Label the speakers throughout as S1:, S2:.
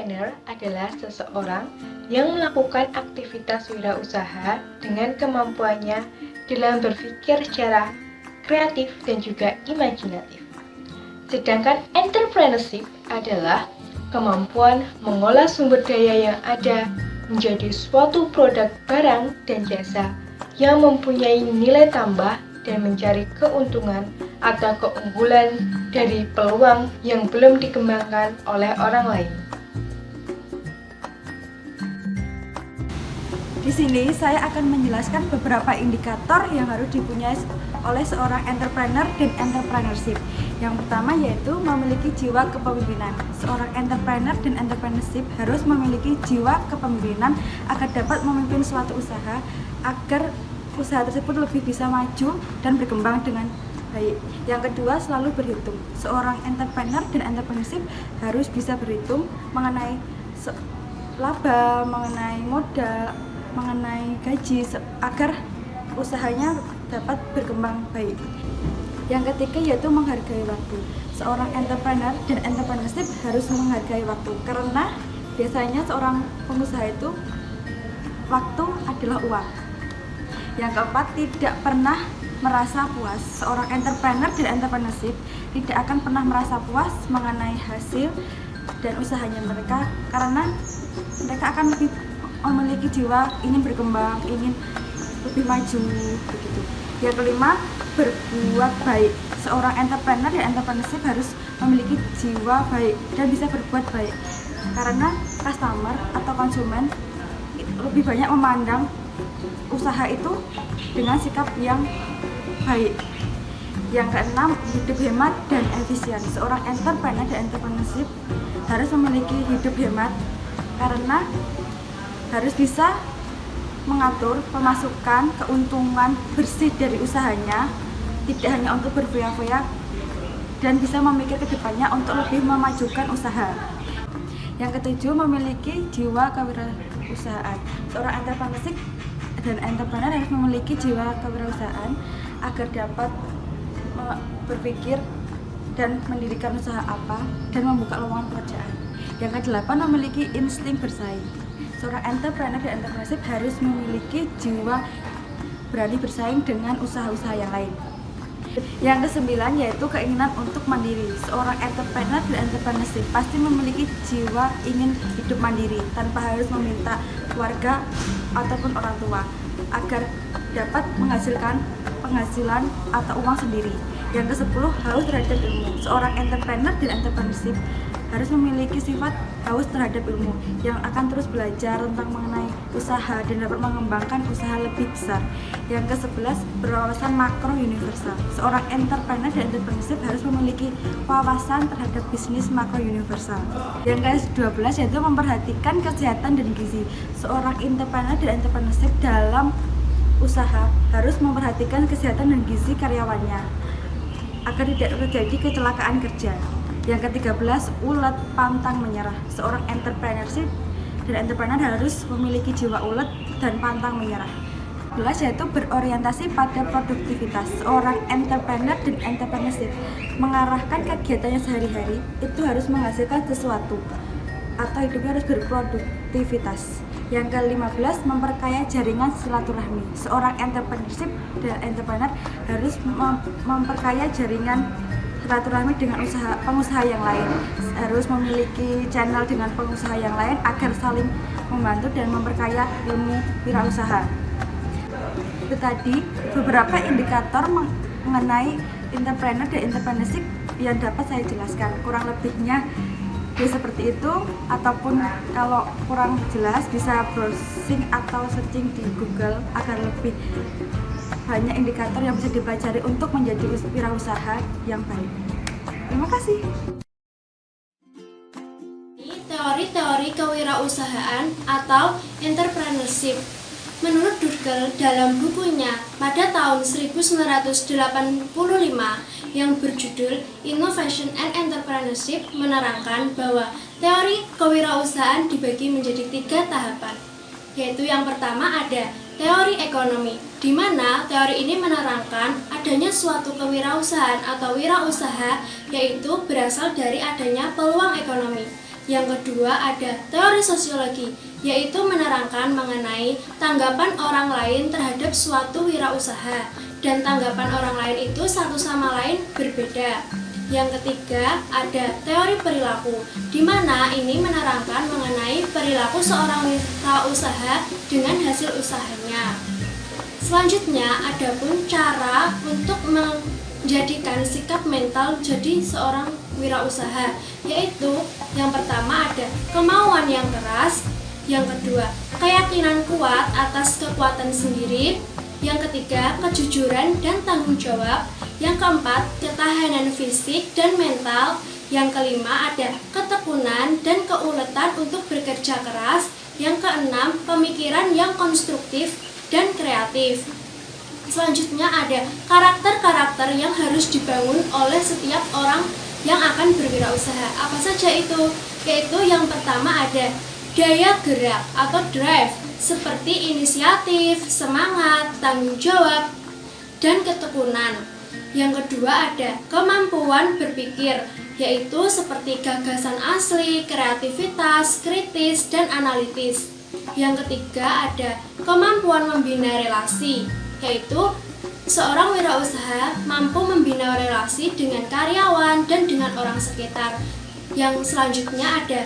S1: Entrepreneur adalah seseorang yang melakukan aktivitas wirausaha dengan kemampuannya dalam berpikir secara kreatif dan juga imajinatif. Sedangkan entrepreneurship adalah kemampuan mengolah sumber daya yang ada menjadi suatu produk barang dan jasa yang mempunyai nilai tambah dan mencari keuntungan atau keunggulan dari peluang yang belum dikembangkan oleh orang lain.
S2: Di sini saya akan menjelaskan beberapa indikator yang harus dipunyai oleh seorang entrepreneur dan entrepreneurship. Yang pertama yaitu memiliki jiwa kepemimpinan. Seorang entrepreneur dan entrepreneurship harus memiliki jiwa kepemimpinan agar dapat memimpin suatu usaha agar usaha tersebut lebih bisa maju dan berkembang dengan baik. Yang kedua, selalu berhitung. Seorang entrepreneur dan entrepreneurship harus bisa berhitung mengenai laba, mengenai modal, mengenai gaji agar usahanya dapat berkembang baik. Yang ketiga yaitu menghargai waktu. Seorang entrepreneur dan entrepreneurship harus menghargai waktu karena biasanya seorang pengusaha itu waktu adalah uang. Yang keempat, tidak pernah merasa puas. Seorang entrepreneur dan entrepreneurship tidak akan pernah merasa puas mengenai hasil dan usahanya mereka karena mereka akan lebih memiliki jiwa ingin berkembang, ingin lebih maju begitu. Yang kelima, berbuat baik. Seorang entrepreneur dan entrepreneurship harus memiliki jiwa baik dan bisa berbuat baik karena customer atau konsumen lebih banyak memandang usaha itu dengan sikap yang baik. Yang keenam, hidup hemat dan efisien. Seorang entrepreneur dan entrepreneurship harus memiliki hidup hemat karena harus bisa mengatur pemasukan, keuntungan bersih dari usahanya, tidak hanya untuk berfoya-foya dan bisa memikir ke depannya untuk lebih memajukan usaha. Yang ketujuh, memiliki jiwa kewirausahaan. Seorang entrepreneurship dan entrepreneur harus memiliki jiwa kewirausahaan agar dapat berpikir dan mendirikan usaha apa dan membuka lowongan pekerjaan. Yang kedelapan, memiliki insting bersaing. Seorang entrepreneur dan entrepreneurship harus memiliki jiwa berani bersaing dengan usaha-usaha yang lain. Yang kesembilan yaitu keinginan untuk mandiri. Seorang entrepreneur dan entrepreneurship pasti memiliki jiwa ingin hidup mandiri tanpa harus meminta keluarga ataupun orang tua agar dapat menghasilkan penghasilan atau uang sendiri. Yang ke-10, haus terhadap ilmu. Seorang entrepreneur dan entrepreneurship harus memiliki sifat haus terhadap ilmu yang akan terus belajar tentang mengenai usaha dan dapat mengembangkan usaha lebih besar. Yang ke-11, berwawasan makro universal. Seorang entrepreneur dan entrepreneurship harus memiliki wawasan terhadap bisnis makro universal. Yang ke-12 yaitu memperhatikan kesehatan dan gizi. Seorang entrepreneur dan entrepreneurship dalam usaha harus memperhatikan kesehatan dan gizi karyawannya agar tidak terjadi kecelakaan kerja. Yang ke-13, ulet pantang menyerah. Seorang entrepreneurship dan entrepreneur harus memiliki jiwa ulet dan pantang menyerah. 11 yaitu berorientasi pada produktivitas. Seorang entrepreneur dan entrepreneurship mengarahkan kegiatannya sehari-hari itu harus menghasilkan sesuatu atau hidupnya harus berproduktivitas. Yang ke-15, memperkaya jaringan silaturahmi. Seorang entrepreneurship dan entrepreneur harus memperkaya jaringan silaturahmi dengan pengusaha yang lain, harus memiliki channel dengan pengusaha yang lain agar saling membantu dan memperkaya ilmu wirausaha. Itu tadi beberapa indikator mengenai entrepreneur dan entrepreneurship yang dapat saya jelaskan. Kurang lebihnya seperti itu, ataupun kalau kurang jelas bisa browsing atau searching di Google agar lebih banyak indikator yang bisa dipelajari untuk menjadi wirausaha yang baik. Terima kasih.
S3: Teori-teori kewirausahaan atau entrepreneurship. Menurut Durkheim dalam bukunya pada tahun 1985 yang berjudul Innovation and Entrepreneurship menerangkan bahwa teori kewirausahaan dibagi menjadi 3 tahapan, yaitu yang pertama ada teori ekonomi, di mana teori ini menerangkan adanya suatu kewirausahaan atau wirausaha yaitu berasal dari adanya peluang ekonomi. Yang kedua ada teori sosiologi, yaitu menerangkan mengenai tanggapan orang lain terhadap suatu wirausaha, dan tanggapan orang lain itu satu sama lain berbeda. Yang ketiga ada teori perilaku, di mana ini menerangkan mengenai perilaku seorang wirausaha dengan hasil usahanya. Selanjutnya ada pun cara untuk menjadikan sikap mental jadi seorang wirausaha, yaitu yang pertama ada kemauan yang keras, yang kedua keyakinan kuat atas kekuatan sendiri, yang ketiga kejujuran dan tanggung jawab, yang keempat ketahanan fisik dan mental, yang kelima ada ketekunan dan keuletan untuk bekerja keras, yang keenam pemikiran yang konstruktif dan kreatif. Selanjutnya ada karakter-karakter yang harus dibangun oleh setiap orang yang akan berwirausaha. Apa saja itu? Yaitu yang pertama ada daya gerak atau drive, seperti inisiatif, semangat, tanggung jawab, dan ketekunan. Yang kedua ada kemampuan berpikir, yaitu seperti gagasan asli, kreativitas, kritis, dan analitis. Yang ketiga ada kemampuan membina relasi, yaitu seorang wirausaha mampu membina relasi dengan karyawan dan dengan orang sekitar. Yang selanjutnya ada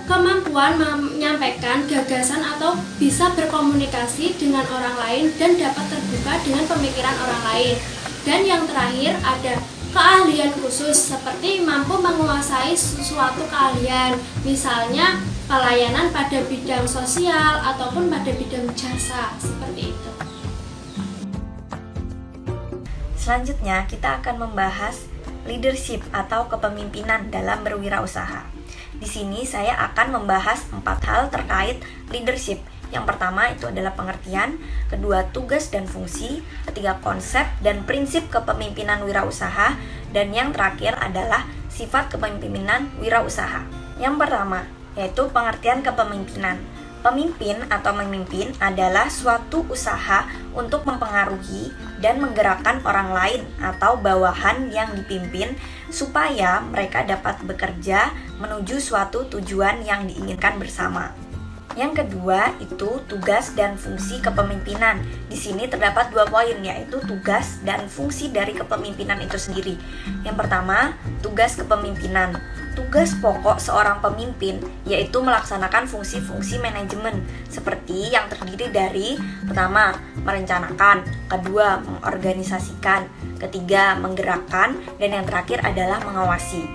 S3: kemampuan menyampaikan gagasan atau bisa berkomunikasi dengan orang lain dan dapat terbuka dengan pemikiran orang lain. Dan yang terakhir ada keahlian khusus, seperti mampu menguasai suatu keahlian, misalnya pelayanan pada bidang sosial ataupun pada bidang jasa, seperti itu.
S4: Selanjutnya kita akan membahas leadership atau kepemimpinan dalam berwirausaha. Di sini saya akan membahas 4 hal terkait leadership. Yang pertama itu adalah pengertian, kedua tugas dan fungsi, ketiga konsep dan prinsip kepemimpinan wirausaha, dan yang terakhir adalah sifat kepemimpinan wirausaha. Yang pertama yaitu pengertian kepemimpinan. Pemimpin atau memimpin adalah suatu usaha untuk mempengaruhi dan menggerakkan orang lain atau bawahan yang dipimpin supaya mereka dapat bekerja menuju suatu tujuan yang diinginkan bersama. Yang kedua itu tugas dan fungsi kepemimpinan. Di sini terdapat 2 poin, yaitu tugas dan fungsi dari kepemimpinan itu sendiri. Yang pertama, tugas kepemimpinan. Tugas pokok seorang pemimpin yaitu melaksanakan fungsi-fungsi manajemen, seperti yang terdiri dari pertama, merencanakan, kedua, mengorganisasikan, ketiga, menggerakkan, dan yang terakhir adalah mengawasi.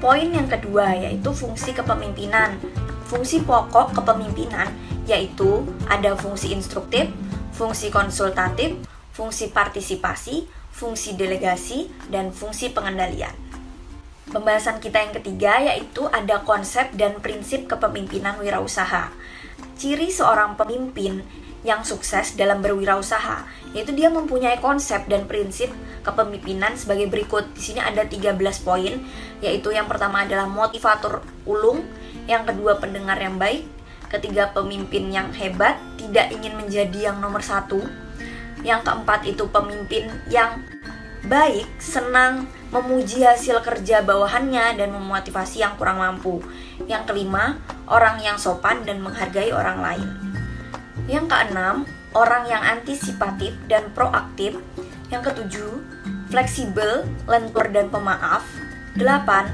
S4: Poin yang kedua yaitu fungsi kepemimpinan. Fungsi pokok kepemimpinan yaitu ada fungsi instruktif, fungsi konsultatif, fungsi partisipasi, fungsi delegasi, dan fungsi pengendalian. Pembahasan kita yang ketiga yaitu ada konsep dan prinsip kepemimpinan wirausaha. Ciri seorang pemimpin yang sukses dalam berwirausaha yaitu dia mempunyai konsep dan prinsip kepemimpinan sebagai berikut. Di sini ada 13 poin, yaitu yang pertama adalah motivator ulung, yang kedua pendengar yang baik, ketiga pemimpin yang hebat, tidak ingin menjadi yang nomor 1, yang keempat itu pemimpin yang baik, senang memuji hasil kerja bawahannya dan memotivasi yang kurang mampu. Yang kelima, orang yang sopan dan menghargai orang lain. Yang keenam, orang yang antisipatif dan proaktif. Yang ketujuh, fleksibel, lentur dan pemaaf. 8.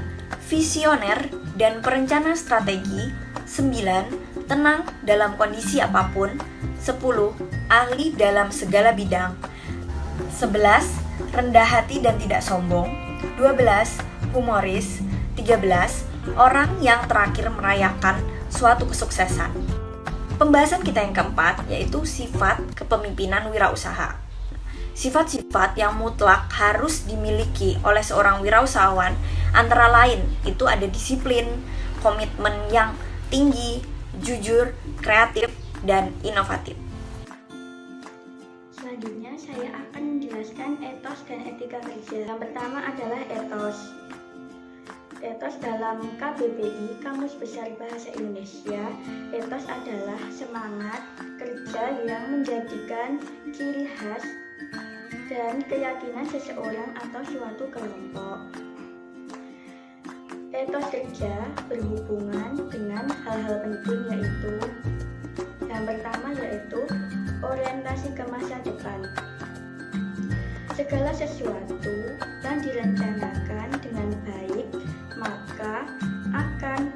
S4: Visioner dan perencana strategi. 9. Tenang dalam kondisi apapun. 10. Ahli dalam segala bidang. 11. Rendah hati dan tidak sombong. 12. Humoris. 13. Orang yang terakhir merayakan suatu kesuksesan. Pembahasan kita yang keempat yaitu sifat kepemimpinan wirausaha. Sifat-sifat yang mutlak harus dimiliki oleh seorang wirausahawan antara lain itu ada disiplin, komitmen yang tinggi, jujur, kreatif, dan inovatif.
S5: Selanjutnya saya akan menjelaskan etos dan etika kerja. Yang pertama adalah etos. Etos dalam KBBI, Kamus Besar Bahasa Indonesia, etos adalah semangat kerja yang menjadikan ciri khas dan keyakinan seseorang atau suatu kelompok. Etos kerja berhubungan dengan hal-hal penting yaitu yang pertama yaitu orientasi ke masa depan. Segala sesuatu yang direncanakan dengan baik maka akan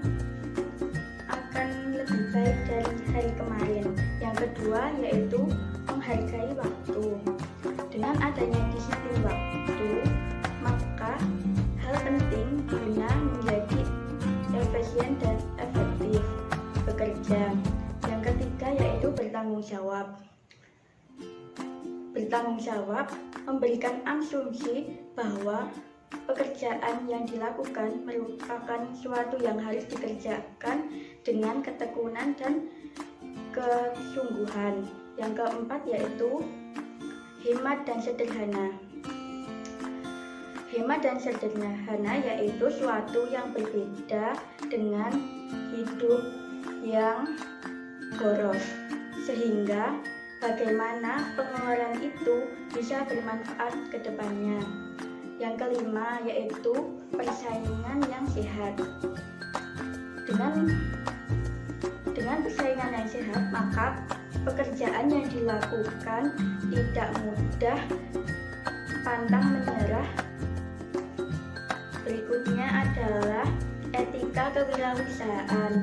S5: lebih baik dari hari kemarin. Yang kedua yaitu menghargai waktu. Dengan adanya disiplin waktu, maka hal penting guna menjadi efisien dan efektif bekerja. Yang ketiga yaitu bertanggung jawab. Bertanggung jawab memberikan asumsi bahwa pekerjaan yang dilakukan merupakan suatu yang harus dikerjakan dengan ketekunan dan kesungguhan. Yang keempat yaitu hemat dan sederhana. Hemat dan sederhana yaitu suatu yang berbeda dengan hidup yang boros, sehingga bagaimana pengeluaran itu bisa bermanfaat ke depannya. Yang kelima yaitu persaingan yang sehat. Dengan persaingan yang sehat, maka pekerjaan yang dilakukan tidak mudah pantang menyerah. Berikutnya adalah etika kewirausahaan.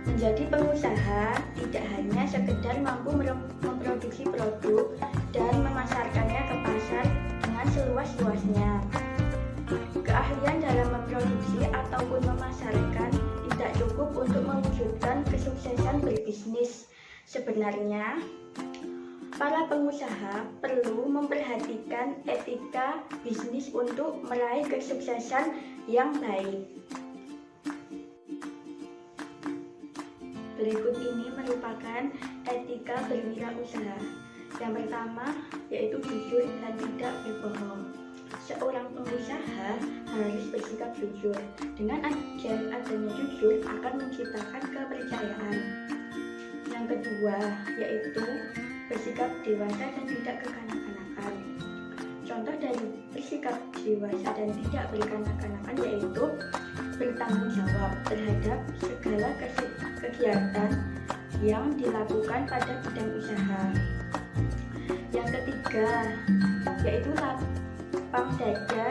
S5: Menjadi pengusaha tidak hanya sekedar mampu memproduksi produk dan memasarkannya ke pasar dengan seluas-luasnya. Keahlian dalam memproduksi ataupun memasarkan tidak cukup untuk mewujudkan kesuksesan berbisnis. Sebenarnya, para pengusaha perlu memperhatikan etika bisnis untuk meraih kesuksesan yang baik. Berikut ini merupakan etika berwirausaha. Yang pertama yaitu jujur dan tidak berbohong. Seorang pengusaha harus bersikap jujur. Dengan adanya jujur akan menciptakan kepercayaan. Yang kedua yaitu bersikap dewasa dan tidak kekanak-kanakan. Contoh dari bersikap dewasa dan tidak berkanak-kanakan yaitu bertanggung jawab terhadap segala kegiatan yang dilakukan pada bidang usaha. Yang ketiga yaitu lapang dada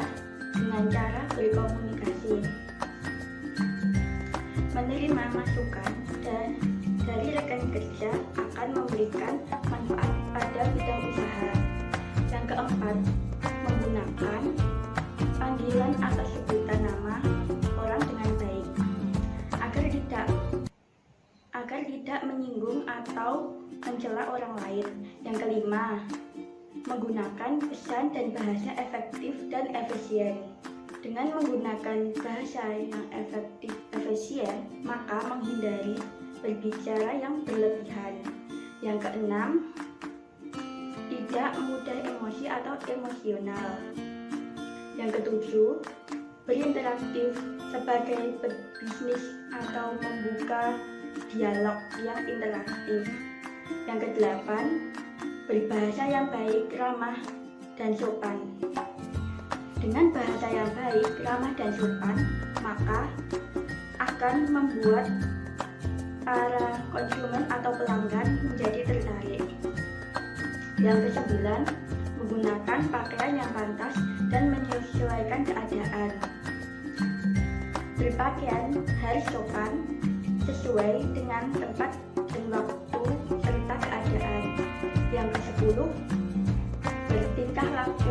S5: dengan cara berkomunikasi. Menerima masukan dari rekan kerja akan memberikan manfaat pada bidang usaha. Yang keempat, menggunakan panggilan atau sebutan nama orang dengan baik agar tidak menyinggung atau mencela orang lain. Yang kelima, menggunakan pesan dan bahasa efektif dan efisien. Dengan menggunakan bahasa yang efisien, maka menghindari berbicara yang berlebihan. Yang keenam, tidak mudah emosi atau emosional. Yang ketujuh, berinteraktif sebagai pebisnis atau membuka dialog yang interaktif. Yang kedelapan, berbahasa yang baik, ramah, dan sopan. Dengan bahasa yang baik, ramah, dan sopan, maka akan membuat para konsumen atau pelanggan menjadi tertarik. Yang kesembilan, menggunakan pakaian yang pantas dan menyesuaikan keadaan. Berpakaian harus sopan, sesuai dengan tempat dan waktu serta keadaan. Yang ke-10, bertingkah laku